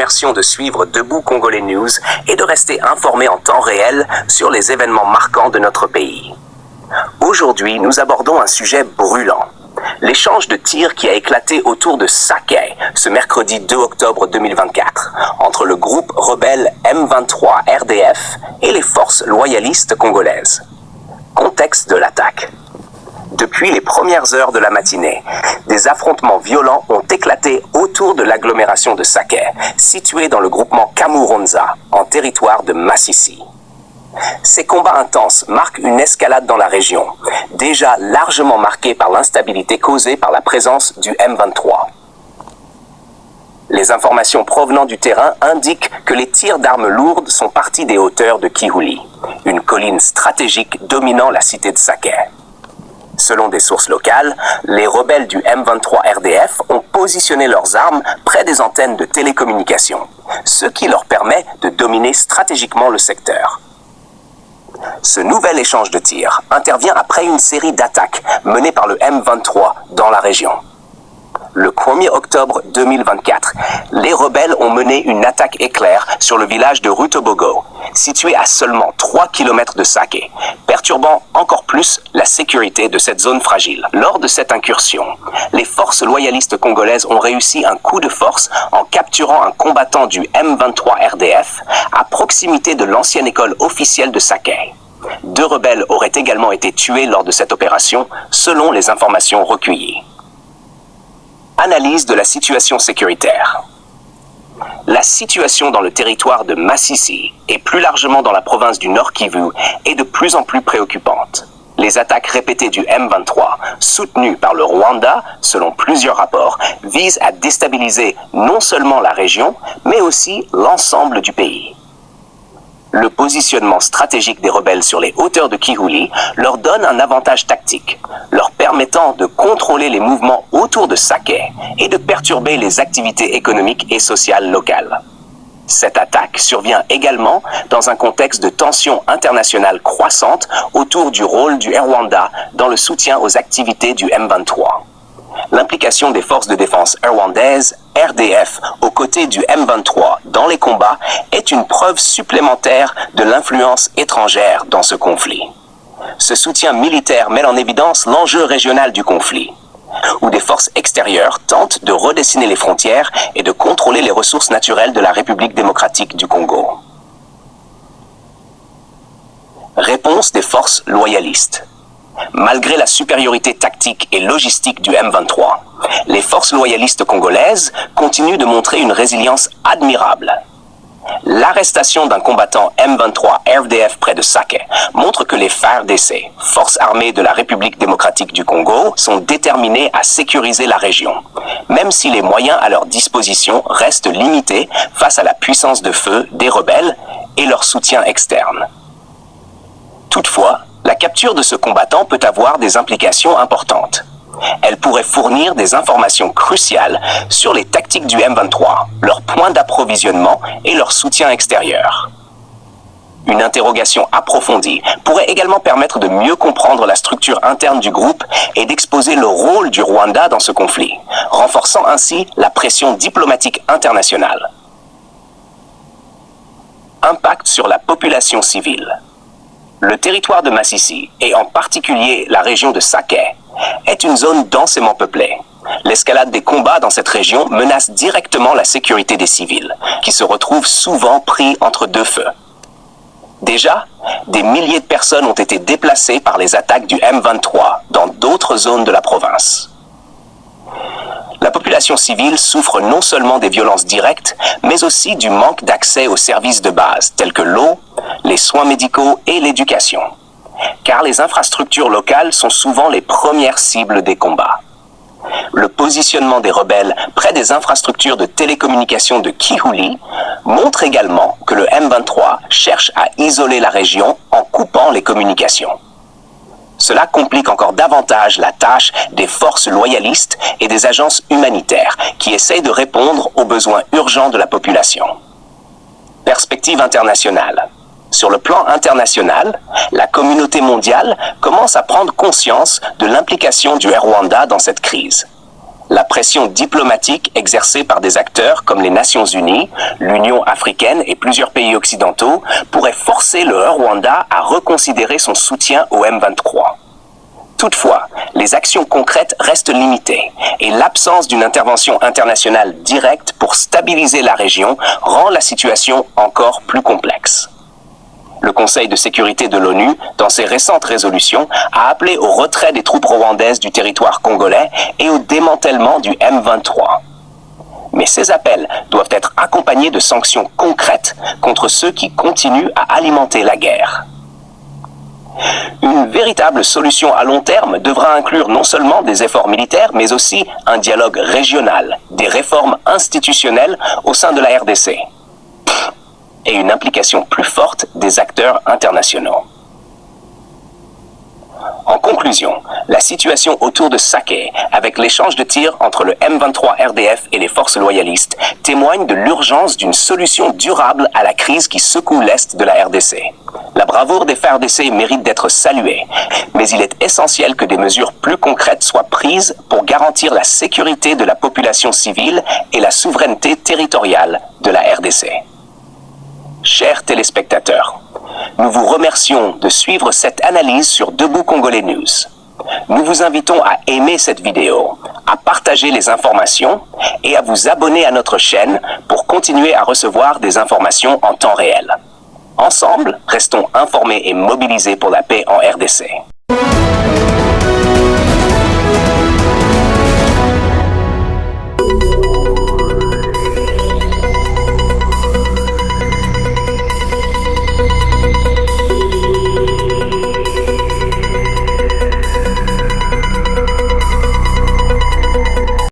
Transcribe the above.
remercions de suivre Debout Congolais News et de rester informés en temps réel sur les événements marquants de notre pays. Aujourd'hui, nous abordons un sujet brûlant. L'échange de tirs qui a éclaté autour de Sake ce mercredi 2 octobre 2024 entre le groupe rebelle M23 RDF et les forces loyalistes congolaises. Contexte de l'attaque. Depuis les premières heures de la matinée, des affrontements violents ont éclaté autour de l'agglomération de Sake, située dans le groupement Kamuronza, en territoire de Masisi. Ces combats intenses marquent une escalade dans la région, déjà largement marquée par l'instabilité causée par la présence du M23. Les informations provenant du terrain indiquent que les tirs d'armes lourdes sont partis des hauteurs de Kihuli, une colline stratégique dominant la cité de Sake. Selon des sources locales, les rebelles du M23 RDF ont positionné leurs armes près des antennes de télécommunications, ce qui leur permet de dominer stratégiquement le secteur. Ce nouvel échange de tirs intervient après une série d'attaques menées par le M23 dans la région. Le 1er octobre 2024, les rebelles ont mené une attaque éclair sur le village de Rutobogo, situé à seulement 3 km de Sake, perturbant encore plus la sécurité de cette zone fragile. Lors de cette incursion, les forces loyalistes congolaises ont réussi un coup de force en capturant un combattant du M23 RDF à proximité de l'ancienne école officielle de Sake. 2 rebelles auraient également été tués lors de cette opération, selon les informations recueillies. Analyse de la situation sécuritaire. La situation dans le territoire de Masisi et plus largement dans la province du Nord Kivu est de plus en plus préoccupante. Les attaques répétées du M23, soutenues par le Rwanda, selon plusieurs rapports, visent à déstabiliser non seulement la région, mais aussi l'ensemble du pays. Le positionnement stratégique des rebelles sur les hauteurs de Kihuli leur donne un avantage tactique, leur permettant de contrôler les mouvements autour de Sake et de perturber les activités économiques et sociales locales. Cette attaque survient également dans un contexte de tensions internationales croissantes autour du rôle du Rwanda dans le soutien aux activités du M23. L'implication des forces de défense rwandaises, RDF, aux côtés du M23 dans les combats est une preuve supplémentaire de l'influence étrangère dans ce conflit. Ce soutien militaire met en évidence l'enjeu régional du conflit, où des forces extérieures tentent de redessiner les frontières et de contrôler les ressources naturelles de la République démocratique du Congo. Réponse des forces loyalistes. Malgré la supériorité tactique et logistique du M23, les forces loyalistes congolaises continuent de montrer une résilience admirable. L'arrestation d'un combattant M23 RDF près de Sake montre que les FARDC, Forces armées de la République démocratique du Congo, sont déterminés à sécuriser la région, même si les moyens à leur disposition restent limités face à la puissance de feu des rebelles et leur soutien externe. Toutefois, la capture de ce combattant peut avoir des implications importantes. Elle pourrait fournir des informations cruciales sur les tactiques du M23, leurs points d'approvisionnement et leur soutien extérieur. Une interrogation approfondie pourrait également permettre de mieux comprendre la structure interne du groupe et d'exposer le rôle du Rwanda dans ce conflit, renforçant ainsi la pression diplomatique internationale. Impact sur la population civile. Le territoire de Masisi, et en particulier la région de Sake, est une zone densément peuplée. L'escalade des combats dans cette région menace directement la sécurité des civils, qui se retrouvent souvent pris entre deux feux. Déjà, des milliers de personnes ont été déplacées par les attaques du M23 dans d'autres zones de la province. La population civile souffre non seulement des violences directes, mais aussi du manque d'accès aux services de base tels que l'eau, les soins médicaux et l'éducation, car les infrastructures locales sont souvent les premières cibles des combats. Le positionnement des rebelles près des infrastructures de télécommunications de Kihuli montre également que le M23 cherche à isoler la région en coupant les communications. Cela complique encore davantage la tâche des forces loyalistes et des agences humanitaires qui essayent de répondre aux besoins urgents de la population. Perspective internationale. Sur le plan international, la communauté mondiale commence à prendre conscience de l'implication du Rwanda dans cette crise. La pression diplomatique exercée par des acteurs comme les Nations Unies, l'Union africaine et plusieurs pays occidentaux pourrait forcer le Rwanda à reconsidérer son soutien au M23. Toutefois, les actions concrètes restent limitées et l'absence d'une intervention internationale directe pour stabiliser la région rend la situation encore plus complexe. Le Conseil de sécurité de l'ONU, dans ses récentes résolutions, a appelé au retrait des troupes rwandaises du territoire congolais et au démantèlement du M23. Mais ces appels doivent être accompagnés de sanctions concrètes contre ceux qui continuent à alimenter la guerre. Une véritable solution à long terme devra inclure non seulement des efforts militaires, mais aussi un dialogue régional, des réformes institutionnelles au sein de la RDC et une implication plus forte des acteurs internationaux. En conclusion, la situation autour de Sake, avec l'échange de tirs entre le M23 RDF et les forces loyalistes, témoigne de l'urgence d'une solution durable à la crise qui secoue l'Est de la RDC. La bravoure des FARDC mérite d'être saluée, mais il est essentiel que des mesures plus concrètes soient prises pour garantir la sécurité de la population civile et la souveraineté territoriale de la RDC. Chers téléspectateurs, nous vous remercions de suivre cette analyse sur Debout Congolais News. Nous vous invitons à aimer cette vidéo, à partager les informations et à vous abonner à notre chaîne pour continuer à recevoir des informations en temps réel. Ensemble, restons informés et mobilisés pour la paix en RDC.